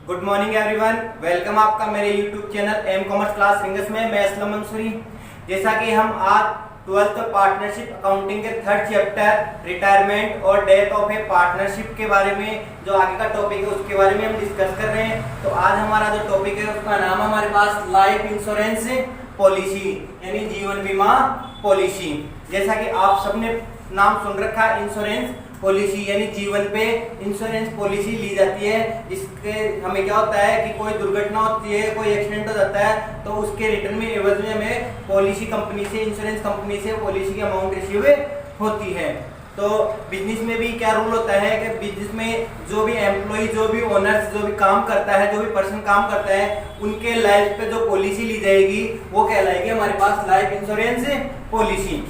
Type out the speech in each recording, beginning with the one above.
Good morning everyone, welcome आपका मेरे YouTube channel M commerce class रिंगस में। मैं असलम मंसूरी। जैसा कि हम आज 12th पार्टनरशिप अकाउंटिंग के थर्ड चैप्टर रिटायरमेंट और डेथ ऑफ ए पार्टनरशिप के बारे में जो आगे का टॉपिक है उसके बारे में हम डिस्कस कर रहे हैं। तो आज हमारा जो टॉपिक है उसका नाम हमारे पास लाइफ इंश्योरेंस पॉलिसी यानी जीवन बीमा पॉलिसी। जैसा कि आप सबने नाम सुन रखा है, इंश्योरेंस पॉलिसी यानी जीवन पे इंश्योरेंस पॉलिसी ली जाती है। इसके हमें क्या होता है कि कोई दुर्घटना होती है, कोई एक्सीडेंट हो जाता है तो उसके रिटर्न में एवज में हमें पॉलिसी कंपनी से, इंश्योरेंस कंपनी से पॉलिसी की अमाउंट रिसीव होती है। तो बिजनेस में भी क्या रूल होता है कि बिजनेस में जो भी एम्प्लॉय, जो भी ओनर्स, जो भी काम करता है, जो भी पर्सन काम करता है, उनके लाइफ पे जो पॉलिसी ली जाएगी वो कहलाएगी हमारे पास लाइफ इंश्योरेंस पॉलिसी।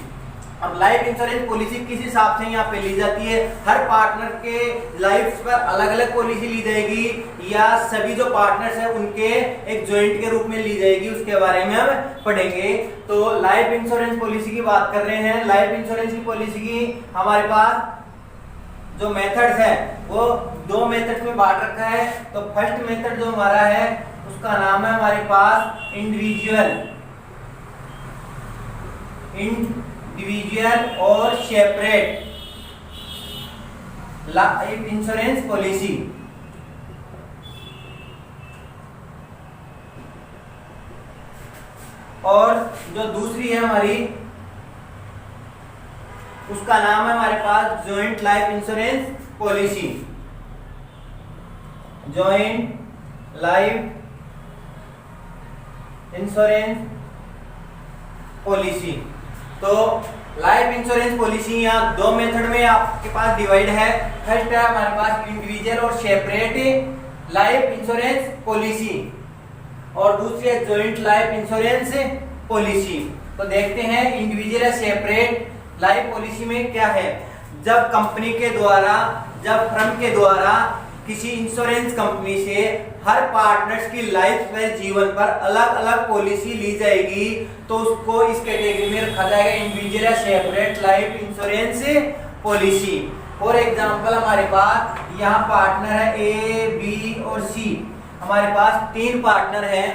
अब लाइफ इंश्योरेंस पॉलिसी किस हिसाब से यहाँ पे ली जाती है, हर पार्टनर के लाइफ पर अलग अलग पॉलिसी ली जाएगी या सभी जो पार्टनर्स हैं उनके एक जॉइंट के रूप में ली जाएगी, उसके बारे में हम पढ़ेंगे। तो लाइफ इंश्योरेंस पॉलिसी की बात कर रहे हैं। लाइफ इंश्योरेंस की पॉलिसी की हमारे पास जो मेथड्स है वो दो मेथड्स में बांट रखा है। तो फर्स्ट मेथड जो हमारा है उसका नाम है हमारे पास इंडिविजुअल और सेपरेट लाइफ इंश्योरेंस पॉलिसी। और जो दूसरी है हमारी उसका नाम है हमारे पास joint life insurance policy. Joint life insurance policy. तो लाइफ इंश्योरेंस पॉलिसी यहाँ दो मेथड में आपके पास डिवाइड है। फर्स्ट है हमारे पास इंडिविजुअल और सेपरेट लाइफ इंश्योरेंस पॉलिसी और दूसरी है जॉइंट लाइफ इंश्योरेंस पॉलिसी। तो देखते हैं इंडिविजुअल या सेपरेट लाइफ पॉलिसी में क्या है। जब कंपनी के द्वारा, जब फर्म के द्वारा किसी इंश्योरेंस कंपनी से हर पार्टनर्स की लाइफ स्टाइल जीवन पर अलग अलग पॉलिसी ली जाएगी तो उसको इस कैटेगरी में रखा जाएगा इंडिविजुअल या separate life insurance policy. For example हमारे पास यहाँ पार्टनर है ए, बी और सी। हमारे पास तीन पार्टनर हैं।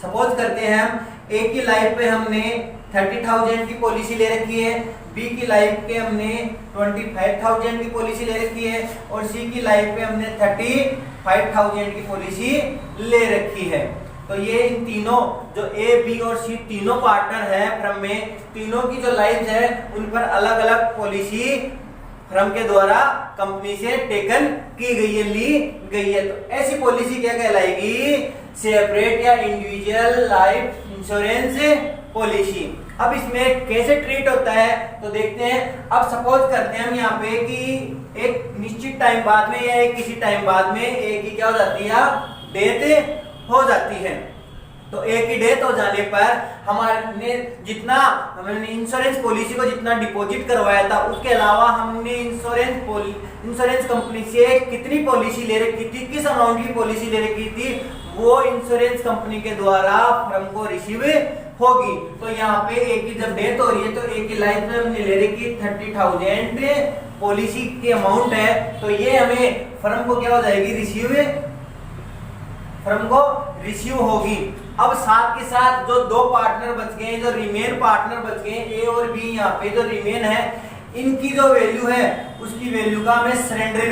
सपोज करते हैं हम ए की लाइफ पे हमने 30,000 की पॉलिसी ले रखी है, बी की लाइफ पे हमने 25,000 की पॉलिसी ले रखी है और सी की लाइफ पे हमने 35,000 की पॉलिसी ले रखी है। तो ये इन तीनों जो ए, बी और सी तीनों पार्टनर है फर्म में, तीनों की जो लाइफ है उन पर अलग अलग पॉलिसी फर्म के द्वारा कंपनी से टेकन की गई है, ली गई है। तो ऐसी पॉलिसी क्या कहलाएगी? सेपरेट या इंडिविजुअल लाइफ इंश्योरेंस पॉलिसी। अब इसमें कैसे ट्रीट होता है तो देखते हैं। अब सपोज करते हैं हम यहाँ पे कि एक निश्चित टाइम बाद में या एक किसी टाइम बाद में एक ही क्या हो जाती है, डेथ हो जाती है। तो एक ही डेथ हो जाने पर हमने जितना हमने इंश्योरेंस पॉलिसी को जितना डिपॉजिट करवाया था उसके अलावा हमने इंश्योरेंस कंपनी से कितनी पॉलिसी ले रखी थी, किस अमाउंट की पॉलिसी ले रखी थी, वो इंश्योरेंस कंपनी के द्वारा फर्म को रिसीव होगी। तो यहाँ पे एक की जब डेथ हो रही है तो एक की लाइफ में हमने ले रखी 30,000 पॉलिसी की अमाउंट है, तो ये हमें फर्म को क्या हो जाएगी, फर्म को रिसीव होगी। अब साथ के साथ जो दो पार्टनर बच गए, जो रिमेन पार्टनर बच गए ए और बी, यहाँ पे जो रिमेन है इनकी जो वैल्यू है उसकी वैल्यू का हमें सरेंडर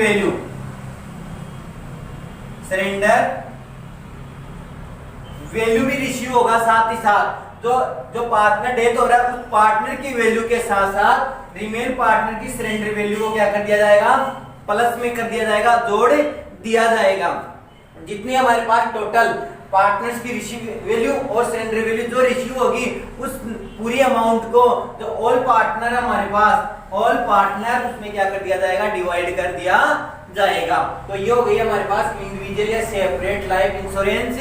वैल्यू भी रिसीव होगा। साथ ही साथ जो पार्टनर डेथ हो रहा है उस पार्टनर की वैल्यू के साथ साथ रिमेन पार्टनर की सरेंडर वैल्यू को क्या कर दिया जाएगा, प्लस में कर दिया जाएगा, जोड़ दिया जाएगा। जितनी हमारे पास टोटल पार्टनर्स की रिसीव वैल्यू और सरेंडर वैल्यू जो रिसीव होगी उस पूरी अमाउंट को जो ऑल पार्टनर है हमारे पास, ऑल पार्टनर उसमें क्या कर दिया जाएगा, डिवाइड कर दिया जाएगा। तो ये हो गई हमारे पास इंडिविजुअल या सेपरेट लाइफ इंश्योरेंस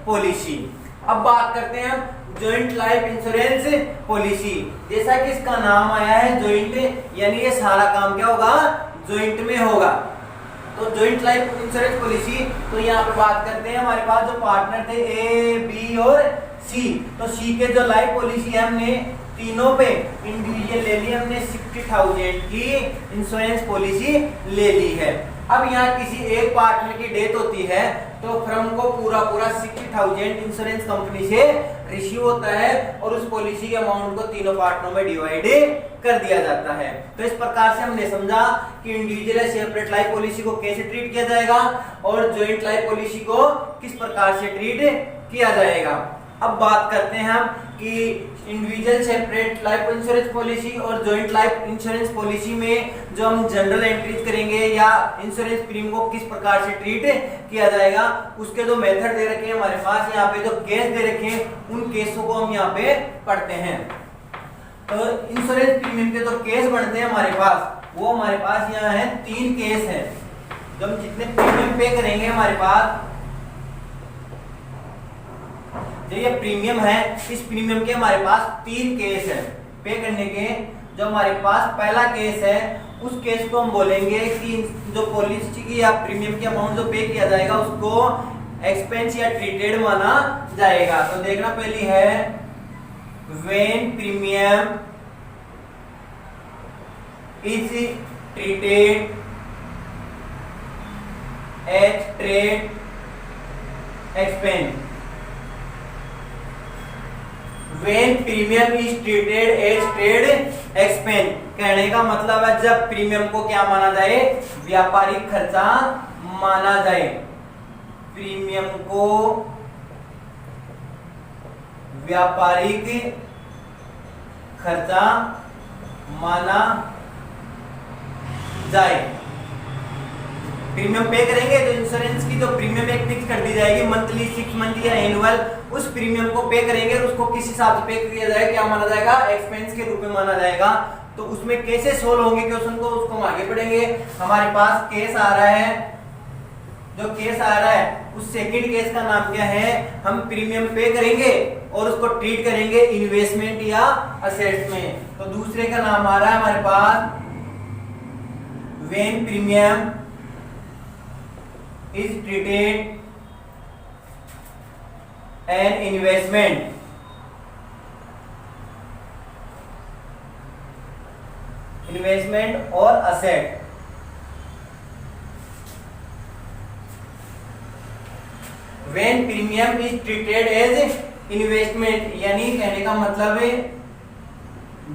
पॉलिसी। अब बात करते हैं जॉइंट लाइफ इंश्योरेंस पॉलिसी। जैसा कि इसका नाम आया है जॉइंट, यानी ये सारा काम क्या होगा, जॉइंट में होगा। तो जॉइंट लाइफ इंश्योरेंस पॉलिसी, तो यहाँ पे बात करते हैं हमारे पास जो पार्टनर थे ए, बी और सी। तो सी के जो लाइफ पॉलिसी है हमने तीनों पे इंडिविजुअल ले ली, हमने 60,000 की इंश्योरेंस पॉलिसी ले ली है। अब यहाँ किसी एक पार्टनर की डेथ होती है तो फर्म को पूरा 60,000 इंश्योरेंस कंपनी से रिसीव होता है और उस पॉलिसी के अमाउंट को तीनों पार्टों में डिवाइड कर दिया जाता है। तो इस प्रकार से हमने समझा कि इंडिविजुअल या सेपरेट लाइफ पॉलिसी को कैसे ट्रीट किया जाएगा और जॉइंट लाइफ पॉलिसी को किस प्रकार से ट्रीट किया जाएगा। अब बात करते हैं हम कि individual separate life insurance policy और जॉइंट लाइफ इंश्योरेंस पॉलिसी में जो हम जनरल एंट्रीज करेंगे या इंश्योरेंस प्रीमियम को किस प्रकार से ट्रीट किया जाएगा, उसके जो मेथड दे रखे हैं हमारे पास, यहाँ पे जो केस दे रखे हैं उन केसों को हम यहाँ पे पढ़ते हैं। तो इंश्योरेंस प्रीमियम के जो केस बनते हैं हमारे पास, वो हमारे पास यहाँ है 3 केस है। जब हम जितने प्रीमियम पे करेंगे हमारे पास, जो ये प्रीमियम है, इस प्रीमियम के हमारे पास 3 केस है पे करने के। जो हमारे पास पहला केस है, उस केस को हम बोलेंगे कि जो पॉलिसी की या प्रीमियम की अमाउंट जो पे किया जाएगा उसको एक्सपेंस या ट्रीटेड माना जाएगा। तो देखना पहली है when premium is treated as trade expense. When premium is treated as trade expense, कहने का मतलब है जब प्रीमियम को क्या माना जाए, व्यापारिक खर्चा माना जाए। प्रीमियम को व्यापारिक खर्चा माना जाए। प्रीमियम पे करेंगे तो इंश्योरेंस की जो प्रीमियम एक फिक्स कर दी जाएगी, मंथली, 6 मंथली या एनुअल, उस प्रीमियम को पे करेंगे और उसको किस हिसाब से पे किया जाएगा, क्या माना जाएगा, एक्सपेंस के रूप में माना जाएगा। तो उसमें कैसे सोल्व होंगे क्वेश्चन को, उसको हम आगे पढ़ेंगे। हमारे पास केस आ रहा है, जो केस आ रहा है उस सेकंड केस का नाम क्या है, हम प्रीमियम पे करेंगे और उसको ट्रीट करेंगे इन्वेस्टमेंट या असेट्स में। तो दूसरे का नाम आ रहा है हमारे पास when premium is treated an investment। Investment और asset. When premium is treated as investment, यानी कहने का मतलब है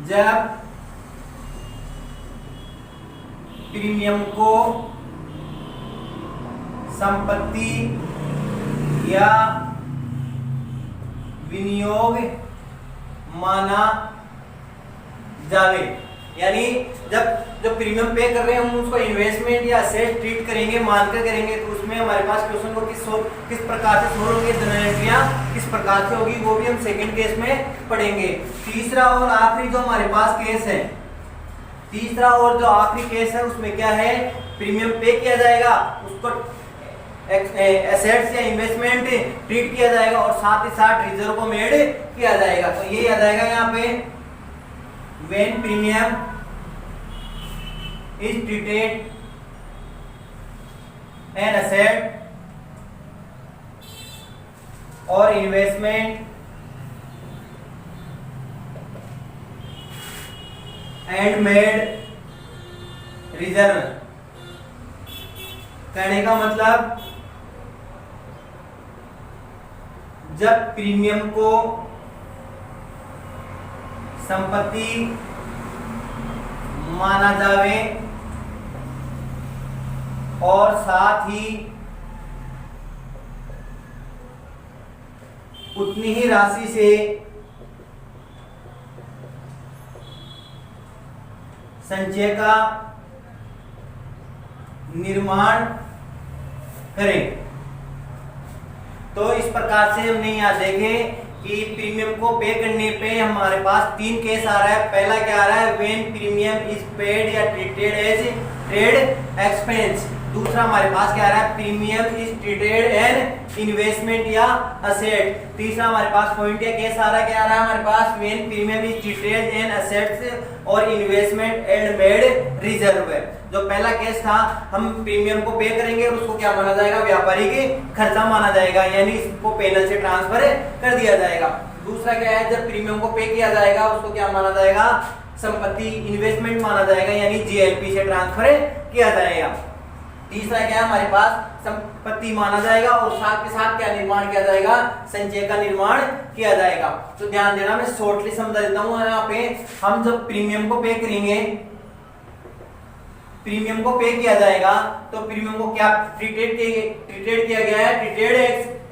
जब प्रीमियम को संपत्ति या विनियोग माना जावे, यानी जब जो प्रीमियम पे कर रहे हैं हम उसको इन्वेस्टमेंट या असेट ट्रीट करेंगे, मानकर करेंगे, तो उसमें हमारे पास क्वेश्चन को किस प्रकार से सोल्व होंगे, जनरेटियां किस प्रकार से होगी, वो भी हम सेकंड केस में पढ़ेंगे। तीसरा और आखिरी जो हमारे पास केस है, तीसरा और जो आखिरी केस है उसमें क्या है, प्रीमियम पे किया जाएगा, उसको एसेट्स या इन्वेस्टमेंट ट्रीट किया जाएगा और साथ ही साथ रिजर्व को मेड किया जाएगा। तो ये आ जाएगा यहाँ पे when premium is treated an asset और इन्वेस्टमेंट एंड मेड रिजर्व। कहने का मतलब जब प्रीमियम को संपत्ति माना जावे और साथ ही उतनी ही राशि से संचय का निर्माण करें। तो इस प्रकार से हमने यहाँ देखे कि प्रीमियम को पे करने पे हमारे पास 3 केस आ रहा है। पहला क्या आ रहा है, व्हेन प्रीमियम इज पेड या ट्रीटेड एज ट्रेड एक्सपेंस। दूसरा हमारे पास क्या आ रहा है, premium is treated an investment या असेट। तीसरा हमारे पास पॉइंट या केस आ रहा है, क्या आ रहा है हमारे पास, when premium is treated an assets और इन्वेस्टमेंट एंड मेड रिजर्व। जो पहला केस था, हम प्रीमियम को पे करेंगे और उसको क्या माना जाएगा, व्यापारिक खर्चा माना जाएगा, यानी इसको पेनल से ट्रांसफर कर दिया जाएगा। दूसरा क्या है, जब प्रीमियम को पे किया जाएगा उसको क्या माना जाएगा, संपत्ति इन्वेस्टमेंट माना जाएगा, यानी जीएलपी से ट्रांसफर किया जाएगा। तीसरा क्या है हमारे पास, संपत्ति माना जाएगा और साथ के साथ क्या निर्माण किया जाएगा, संचय का निर्माण किया जाएगा। तो ध्यान देना, मैं शॉर्टली समझा देता हूं। यहाँ पे हम जब प्रीमियम को पे करेंगे, प्रीमियम को पे किया जाएगा तो प्रीमियम को क्या ट्रीटेड किया गया है, ट्रीटेड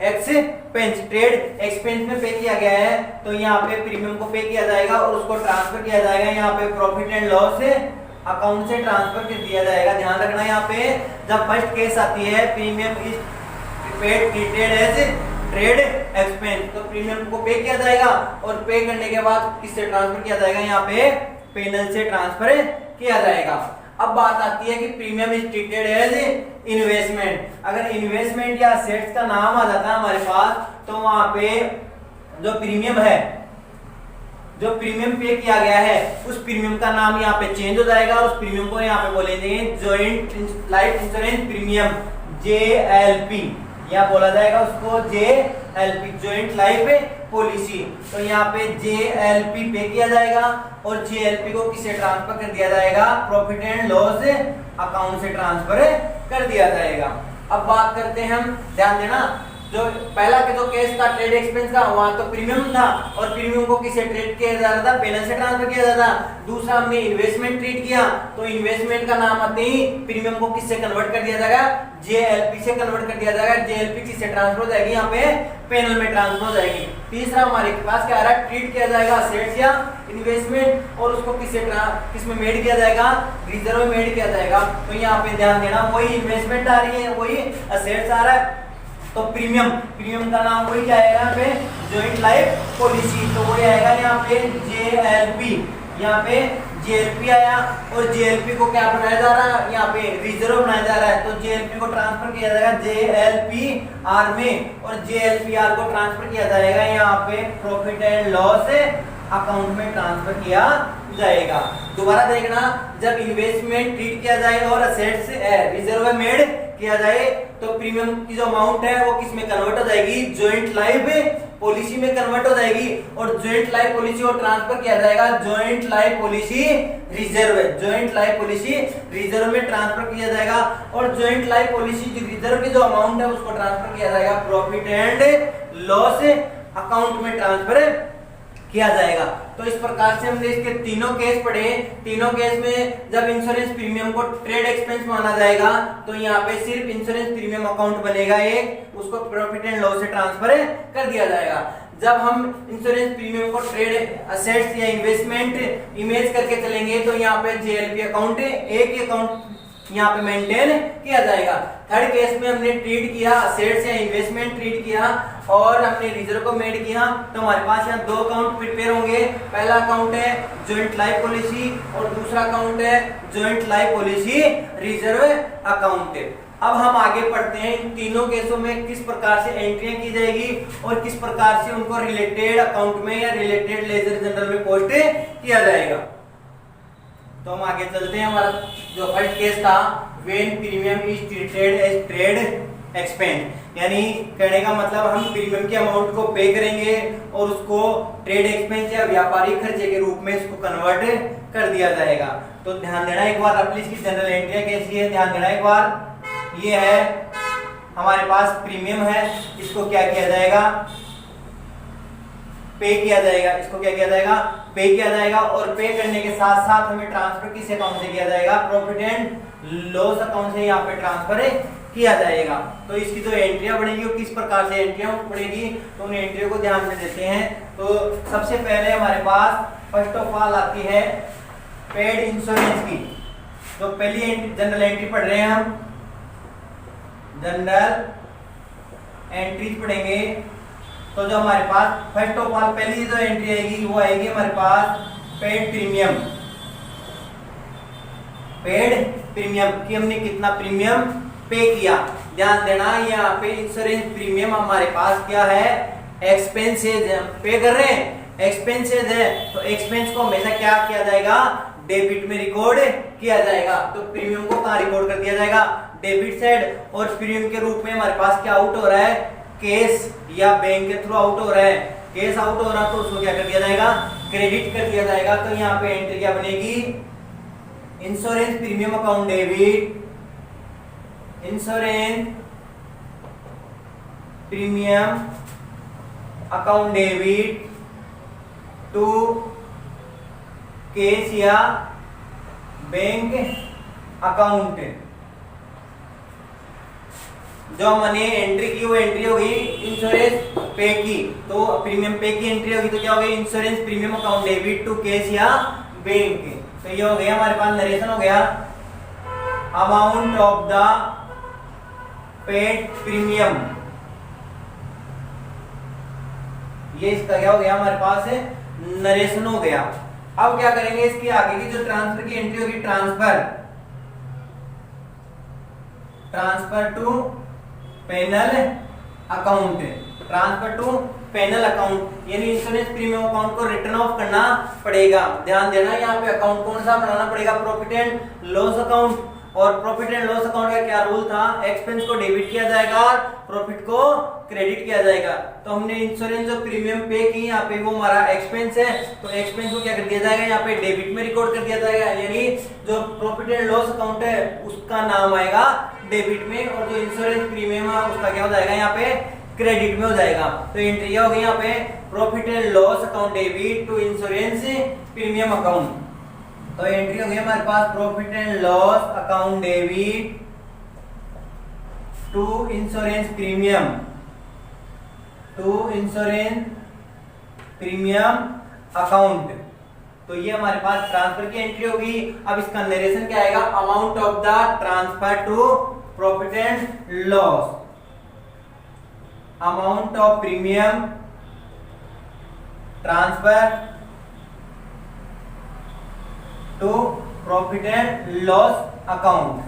एक्सपेंस, ट्रेड एक्सपेंस में पे किया गया है। तो यहाँ पे प्रीमियम को पे किया जाएगा और उसको ट्रांसफर किया जाएगा यहाँ पे प्रॉफिट एंड लॉस अकाउंट से ट्रांसफर कर दिया जाएगा। ध्यान रखना, यहाँ पे जब फर्स्ट केस आती है premium is paid treated as trade expense, तो प्रीमियम को पे किया जाएगा और पे करने के बाद किससे ट्रांसफर किया जाएगा, यहाँ पे पेनल से ट्रांसफर किया जाएगा। अब बात आती है कि premium is treated as investment. अगर इन्वेस्टमेंट या असेट्स का नाम आ जाता है हमारे पास, तो वहां पे जो प्रीमियम है, जो प्रीमियम पे किया गया है, उस प्रीमियम का नाम यहाँ पे चेंज हो जाएगा और उस प्रीमियम को यहाँ पे बोलेंगे joint life insurance premium, JLP, या बोला जाएगा उसको JLP, जॉइंट लाइफ पॉलिसी। तो यहाँ पे JLP पे किया जाएगा और JLP को किसे ट्रांसफर कर दिया जाएगा, प्रॉफिट एंड लॉस अकाउंट से ट्रांसफर कर दिया जाएगा। अब बात करते हैं हम, ध्यान देना, जो पहला के जो केस था ट्रेड एक्सपेंस का, वहां तो प्रीमियम था और प्रीमियम को किसे ट्रेड किया जा रहा था, पेनल से ट्रांसफर किया जाता था। दूसरा हमने इन्वेस्टमेंट ट्रीट किया, तो इन्वेस्टमेंट का नाम आते ही प्रीमियम को किससे कन्वर्ट कर दिया जाएगा, JLP से कन्वर्ट कर दिया जाएगा। JLP किससे ट्रांसफर हो जाएगी, यहाँ पे पेनल में ट्रांसफर हो जाएगी। तीसरा हमारे पास क्या आ रहा है, ट्रीट किया जाएगा असेट्स या इन्वेस्टमेंट और उसको किसमें मेड किया जाएगा, रिजर्व में मेड किया जाएगा। तो यहाँ पे ध्यान देना, वही इन्वेस्टमेंट आ रही है, वही असेट्स आ रहा है। तो प्रीमियम का नाम वही क्या आएगा यहाँ पे, जॉइंट लाइफ पॉलिसी, तो वही आएगा यहाँ पे JLP। यहाँ पे JLP आया और JLP को क्या बनाया जा रहा है, यहाँ पे रिजर्व बनाया जा रहा है। तो JLP को ट्रांसफर किया जाएगा JLPR में और JLPR को ट्रांसफर किया जाएगा यहाँ पे प्रॉफिट एंड लॉस अकाउंट में ट्रांसफर किया जाएगा। दोबारा देखना, जब इन्वेस्टमेंट ट्रीट किया जाए और असेट्स रिजर्व मेड किया जाए, तो प्रीमियम की जो अमाउंट है वो किस में कन्वर्ट हो जाएगी, जॉइंट लाइफ पॉलिसी में कन्वर्ट हो जाएगी और जॉइंट लाइफ पॉलिसी को ट्रांसफर किया जाएगा joint life policy reserve, joint life policy reserve में ट्रांसफर किया जाएगा और जॉइंट लाइफ पॉलिसी रिजर्व की जो अमाउंट है उसको ट्रांसफर किया जाएगा प्रॉफिट एंड लॉस अकाउंट में ट्रांसफर किया जाएगा। तो इस प्रकार से हमने इसके तीनों केस पढ़े। तीनों केस में जब इंश्योरेंस प्रीमियम को ट्रेड एक्सपेंस माना जाएगा, तो यहाँ पे सिर्फ इंश्योरेंस प्रीमियम अकाउंट बनेगा एक, उसको प्रॉफिट एंड लॉस से ट्रांसफर कर दिया जाएगा। जब हम इंश्योरेंस प्रीमियम को ट्रेड असेट्स या इन्वेस्टमेंट इमेज करके चलेंगे, तो यहाँ पे JLP अकाउंट एक ही अकाउंट यहाँ पे मेंटेन किया जाएगा। थर्ड केस में हमने ट्रीट किया असेट्स या इन्वेस्टमेंट ट्रीट किया और हमने रिजर्व को मेड किया, तो हमारे पास यहाँ दो अकाउंट प्रिपेयर होंगे। पहला अकाउंट है जॉइंट लाइफ पॉलिसी और दूसरा अकाउंट है joint life policy reserve account. अब हम आगे पढ़ते हैं इन तीनों केसों में किस प्रकार से एंट्रियां की जाएगी और किस प्रकार से उनको रिलेटेड अकाउंट में या रिलेटेड लेजर जनरल में पोस्ट किया जाएगा। तो हम आगे चलते हैं। हमारा जो फर्स्ट केस था, when premium is treated as trade expense, यानी कहने का मतलब हम प्रीमियम के अमाउंट को पे करेंगे और उसको ट्रेड एक्सपेंस या व्यापारिक खर्चे के रूप में इसको कन्वर्ट कर दिया जाएगा। तो ध्यान देना एक बार, अपनी इसकी जनरल एंट्री कैसी है, ध्यान देना एक बार। ये है हमारे पास प्रीमियम है, इसको क्या किया जाएगा, पे किया जाएगा। इसको क्या किया जाएगा, पे किया जाएगा और पे करने के साथ साथ हमें ट्रांसफर किस अकाउंट से किया जाएगा, प्रॉफिट एंड लॉस अकाउंट से यहाँ पे ट्रांसफर किया जाएगा। तो इसकी जो एंट्रियां बढ़ेगी वो किस प्रकार से एंट्रियां बढ़ेगी, तो उन एंट्रियों को ध्यान में देते हैं। तो सबसे पहले हमारे पास फर्स्ट ऑफ ऑल आती है पेड इंश्योरेंस की। तो पहली जनरल एंट्री पढ़ रहे हैं हम, जनरल एंट्रीज पढ़ेंगे। तो जो हमारे पास फर्स्ट ऑफ ऑल पहली जो एंट्री आएगी वो आएगी हमारे पास पेड प्रीमियम। पेड प्रीमियम कि हमने कितना प्रीमियम पे किया। ध्यान देना यहाँ पे इंश्योरेंस प्रीमियम हमारे पास क्या है, एक्सपेंसेस है, पे कर रहे हैं एक्सपेंसेस है। तो एक्सपेंस को हमेशा क्या किया जाएगा, डेबिट में रिकॉर्ड किया जाएगा। तो प्रीमियम को कहाँ रिकॉर्ड कर दिया जाएगा, डेबिट साइड। और प्रीमियम के रूप में हमारे पास क्या आउट हो रहा है, केस या बैंक के थ्रू आउट हो रहा है। केस आउट हो रहा तो उसको क्या कर दिया जाएगा, क्रेडिट कर दिया जाएगा। तो यहाँ पे एंट्री क्या बनेगी, insurance premium account debit insurance premium account debit to cash या बैंक अकाउंट। जो मैंने एंट्री की वो एंट्री होगी इंश्योरेंस पे की, तो प्रीमियम पे की एंट्री होगी तो क्या होगी insurance premium account debit to cash या बैंक। तो ये हो गया हमारे पास नरेशन हो गया amount of the paid premium. ये इसका क्या हो गया हमारे पास नरेशन हो गया। अब क्या करेंगे इसके आगे की जो ट्रांसफर की एंट्री होगी transfer to P and L account. Transfer to P and L account यानी इंश्योरेंस प्रीमियम अकाउंट को रिटर्न ऑफ करना पड़ेगा। ध्यान देना यहाँ पे अकाउंट कौन सा बनाना पड़ेगा प्रॉफिट एंड लॉस अकाउंट। और प्रॉफिट एंड लॉस अकाउंट का क्या रूल था एक्सपेंस को डेबिट किया जाएगा और प्रॉफिट को क्रेडिट किया जाएगा। तो हमने इंश्योरेंस जो प्रीमियम पे की यहाँ पे वो हमारा एक्सपेंस है तो एक्सपेंस को क्या कर दिया जाएगा यहाँ पे डेबिट में रिकॉर्ड कर दिया जाएगा यानी जो प्रॉफिट एंड लॉस अकाउंट है उसका नाम आएगा डेबिट में और जो इंश्योरेंस प्रीमियम है उसका क्या हो जाएगा यहाँ पे क्रेडिट में हो जाएगा। तो एंट्री हो गई यहाँ पे profit and loss account debit to insurance premium account. तो एंट्री हो गई हमारे पास profit and loss account debit to insurance premium account. तो ये हमारे पास ट्रांसफर की एंट्री होगी। अब इसका नरेशन क्या आएगा amount of the transfer to profit and loss amount of premium transfer to profit and loss account.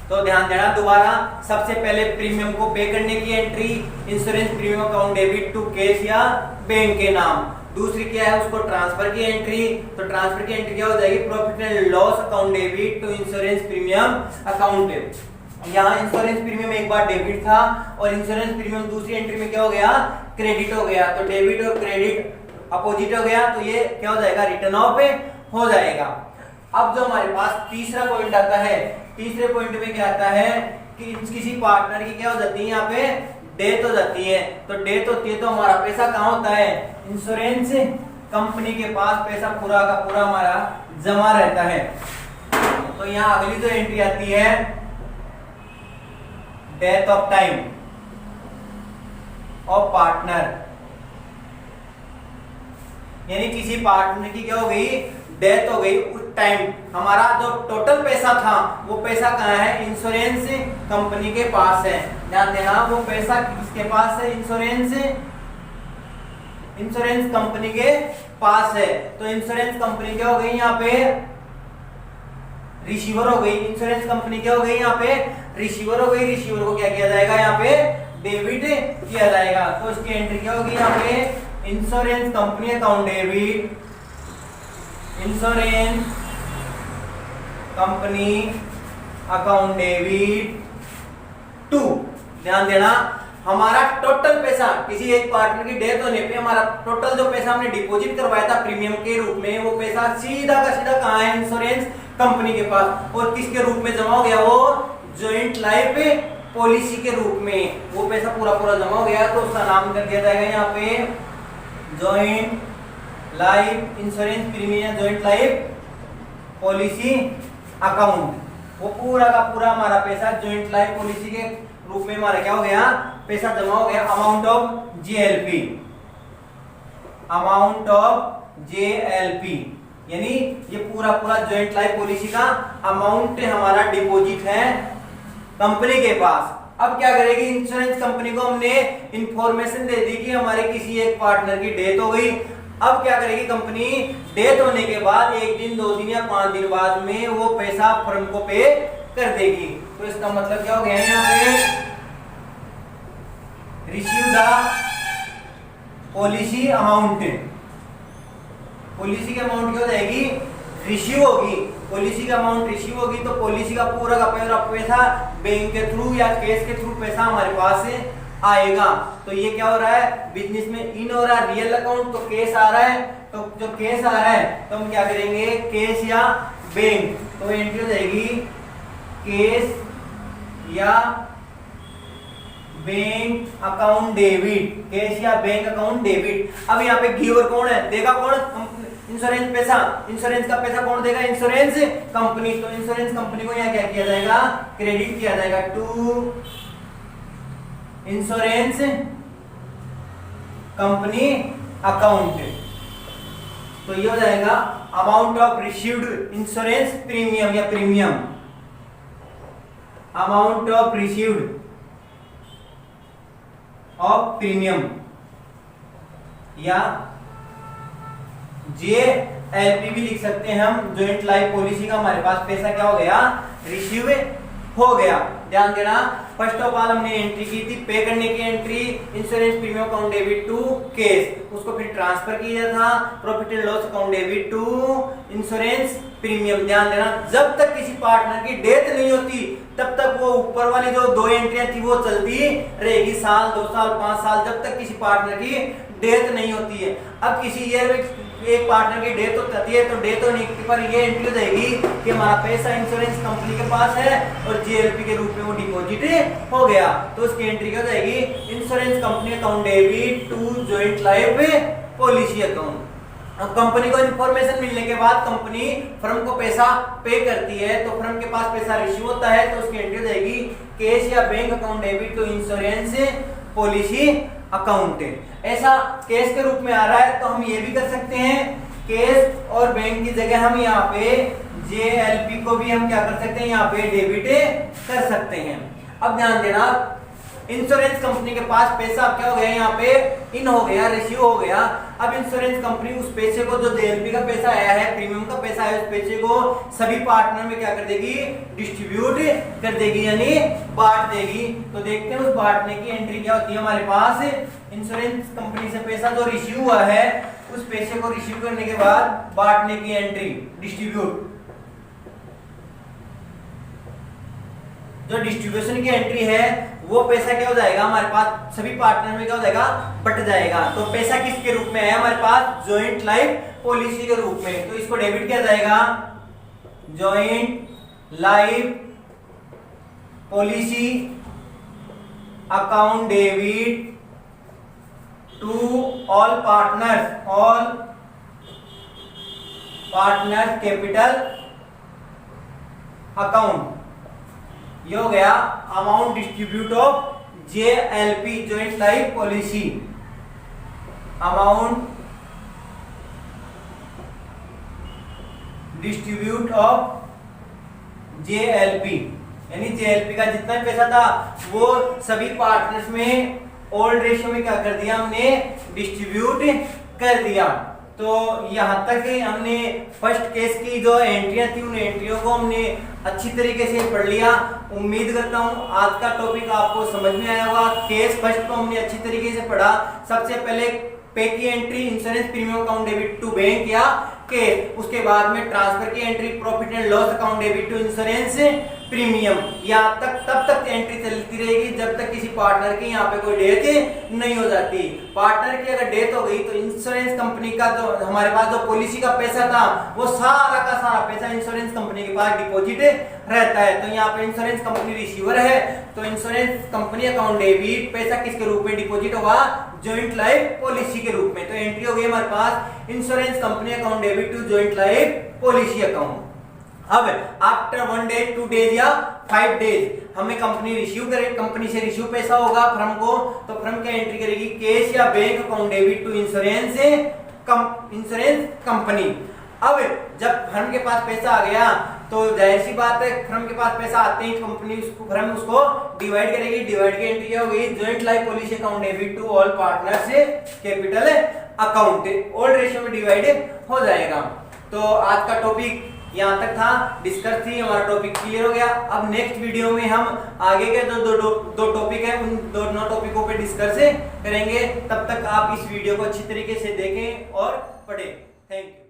तो ध्यान देना दोबारा सबसे पहले प्रीमियम को पे करने की entry insurance premium account debit to cash या बैंक के नाम। दूसरी क्या है उसको ट्रांसफर की एंट्री। तो ट्रांसफर की एंट्री क्या हो जाएगी profit and loss account debit to insurance premium account. यहाँ इंश्योरेंस प्रीमियम एक बार डेबिट था और इंश्योरेंस प्रीमियम दूसरी एंट्री में क्या हो गया क्रेडिट हो गया। तो डेबिट और क्रेडिट अपोजिट हो गया तो ये क्या हो जाएगा रिटर्न ऑफ हो जाएगा। अब जो हमारे पास तीसरा पॉइंट आता है तीसरे पॉइंट में क्या आता है कि किसी पार्टनर की क्या हो जाती है यहाँ पे डेथ हो जाती है। तो डेथ होती है तो हमारा पैसा कहाँ होता है इंश्योरेंस कंपनी के पास पैसा पूरा का पूरा हमारा जमा रहता है। तो यहाँ अगली जो एंट्री आती है death of time of partner यानी किसी पार्टनर की क्या हो गई डेथ हो गई उस टाइम हमारा जो टोटल पैसा था वो पैसा कहाँ है इंश्योरेंस कंपनी के पास है। ध्यान देना वो पैसा किसके पास है इंश्योरेंस कंपनी के पास है। तो इंश्योरेंस कंपनी क्या हो गई यहाँ पे रिसीवर हो गई। इंश्योरेंस कंपनी क्या हो गई यहाँ पे रिसीवर हो गई। रिसीवर को क्या किया जाएगा यहाँ पे डेबिट किया जाएगा। तो इसकी एंट्री क्या होगी यहाँ पे insurance company account debit insurance company account debit to. ध्यान देना हमारा टोटल पैसा किसी एक पार्टनर की डेथ होने पे हमारा टोटल जो पैसा हमने डिपॉजिट करवाया था प्रीमियम के रूप में वो पैसा सीधा का सीधा कहाँ है इंश्योरेंस कंपनी के पास। और किसके रूप में जमा हो गया वो जॉइंट लाइफ पॉलिसी के रूप में वो पैसा पूरा पूरा जमा हो गया। तो उसका नाम कर दिया जाएगा यहाँ पे joint life insurance premium joint life policy account. वो पूरा का पूरा हमारा पैसा जॉइंट लाइफ पॉलिसी के रूप में हमारा क्या हो गया पैसा जमा हो गया अमाउंट ऑफ जेएलपी यानी ये पूरा पूरा जॉइंट लाइफ पॉलिसी का अमाउंट हमारा डिपॉजिट है कंपनी के पास। अब क्या करेगी इंश्योरेंस कंपनी को हमने इंफॉर्मेशन दे दी कि हमारे किसी एक पार्टनर की डेथ हो गई। अब क्या करेगी कंपनी डेथ होने के बाद 1 दिन 2 दिन या 5 दिन बाद में वो पैसा फर्म को पे कर देगी। तो इसका मतलब क्या हो गया यहाँ पे receive the policy amount. Policy की अमाउंट क्या हो जाएगी रिसीव होगी। पॉलिसी का अमाउंट रिसीव होगी तो पॉलिसी का पूरा पैसा बैंक के थ्रू या केस के थ्रू पैसा हमारे पास से आएगा। तो ये क्या हो रहा है बिजनेस में इन हो रहा है रियल अकाउंट तो केस आ रहा है। तो जब केस आ रहा है तो हम क्या करेंगे केस या बैंक। तो एंट्री हो जाएगी केस या बैंक अकाउंट डेबिट, कैश या बैंक अकाउंट डेबिट। अब यहाँ पे गिवर कौन है, देगा कौन इंश्योरेंस पैसा, इंश्योरेंस का पैसा कौन देगा, इंश्योरेंस कंपनी। तो इंश्योरेंस कंपनी को यहाँ क्या किया जाएगा, क्रेडिट किया जाएगा टू इंश्योरेंस कंपनी अकाउंट। तो ये हो जाएगा amount of received insurance premium या premium, amount of received of premium या JLP भी लिख सकते हैं हम, जॉइंट लाइफ पॉलिसी का हमारे पास पैसा क्या हो गया, रिसीव हो गया। ध्यान देना, फर्स्ट ऑफ ऑल हमने एंट्री की थी पे करने की entry, insurance premium account debit to cash, उसको फिर ट्रांसफर किया था profit and loss account debit to insurance premium. ध्यान देना, जब तक किसी पार्टनर की डेथ नहीं होती तब तक वो ऊपर वाली जो दो एंट्रियां थी वो चलती रहेगी, साल 2 साल 5 साल, जब तक किसी पार्टनर की डेथ नहीं होती है। अब किसी ईयर में एक पार्टनर की डेथ होती है तो डेथ होने पर ये एंट्री हो जाएगी कि हमारा पैसा इंश्योरेंस कंपनी के पास है और JLP के रूप में वो डिपॉजिट हो गया, तो उसकी एंट्री क्या हो जाएगी, insurance company account debit to joint life policy account. अब कंपनी को इन्फॉर्मेशन मिलने के बाद कंपनी फर्म को पैसा पे करती है, तो फर्म के पास पैसा रिसीव होता है तो उसकी एंट्री हो जाएगी कैश या bank account debit to insurance policy account. ऐसा कैश के रूप में आ रहा है तो हम ये भी कर सकते हैं, कैश और बैंक की जगह हम यहाँ पे JLP को भी हम क्या कर सकते हैं, यहाँ पे डेबिट कर सकते हैं। अब ध्यान देना, इंश्योरेंस कंपनी के पास पैसा क्या हो गया, यहाँ पे इन हो गया, रिसीव हो गया। अब इंश्योरेंस कंपनी उस पैसे को, जो JLP का पैसा आया है, प्रीमियम का पैसा है, उस पैसे को सभी पार्टनर में क्या कर देगी, डिस्ट्रीब्यूट कर देगी, यानी बांट देगी। तो देखते हैं उस बांटने की एंट्री क्या होती है हमारे पास। इंश्योरेंस कंपनी से पैसा जो रिसीव हुआ है, उस पैसे को रिसीव करने के बाद बांटने की एंट्री, डिस्ट्रीब्यूट। जो डिस्ट्रीब्यूशन की एंट्री है वो पैसा क्या हो जाएगा हमारे पास, सभी पार्टनर में क्या हो जाएगा, बट जाएगा। तो पैसा किसके रूप में है हमारे पास, जॉइंट लाइफ पॉलिसी के रूप में, तो इसको डेबिट किया जाएगा joint life policy account debit to all partner capital account. ये हो गया amount distribute of JLP joint life policy, amount distribute of JLP, यानी JLP का जितना पैसा था वो सभी पार्टनर्स में ओल्ड रेशियो में क्या कर दिया, हमने डिस्ट्रीब्यूट कर दिया। तो यहाँ तक हमने फर्स्ट केस की जो एंट्रियां थी उन एंट्रियों को हमने अच्छी तरीके से पढ़ लिया। उम्मीद करता हूँ आज का टॉपिक आपको समझ में आया होगा। केस फर्स्ट को हमने अच्छी तरीके से पढ़ा। सबसे पहले पे की entry, insurance premium account debit to bank या केस, उसके बाद में ट्रांसफर की entry, profit and loss account debit to insurance premium. यहाँ तक तब तक एंट्री चलती रहेगी जब तक किसी पार्टनर की यहाँ पे कोई डेथ नहीं हो जाती। पार्टनर की अगर डेथ हो गई तो इंश्योरेंस कंपनी का जो हमारे पास जो पॉलिसी का पैसा था वो सारा का सारा पैसा इंश्योरेंस कंपनी के पास डिपॉजिट रहता है। तो यहाँ पे इंश्योरेंस कंपनी रिसीवर है, तो इंश्योरेंस कंपनी अकाउंट डेबिट पैसा किसके रूप में डिपॉजिट होगा, जॉइंट लाइफ पॉलिसी के रूप में। तो एंट्री हो गई हमारे पास insurance company account debit to joint life policy account. अब आफ्टर 1 डे 2 डेज या 5 डेज हमें कंपनी रिसीव करे, कंपनी से रिसीव पैसा होगा फर्म को, तो फर्म क्या एंट्री करेगी, कैश या bank account debit to insurance company. अब जब फर्म के पास पैसा आ गया तो जाहिर सी बात है फर्म के पास पैसा आते ही कंपनी फर्म उसको डिवाइड करेगी। डिवाइड की एंट्री हो गई joint life policy account debit to all partners capital account, old ratio में डिवाइड हो जाएगा। तो आज का टॉपिक यहाँ तक था, डिस्कस थी, हमारा टॉपिक क्लियर हो गया। अब नेक्स्ट वीडियो में हम आगे के दो टॉपिक है उन दोनों टॉपिकों पे डिस्कस करेंगे। तब तक आप इस वीडियो को अच्छी तरीके से देखें और पढ़ें। Thank you.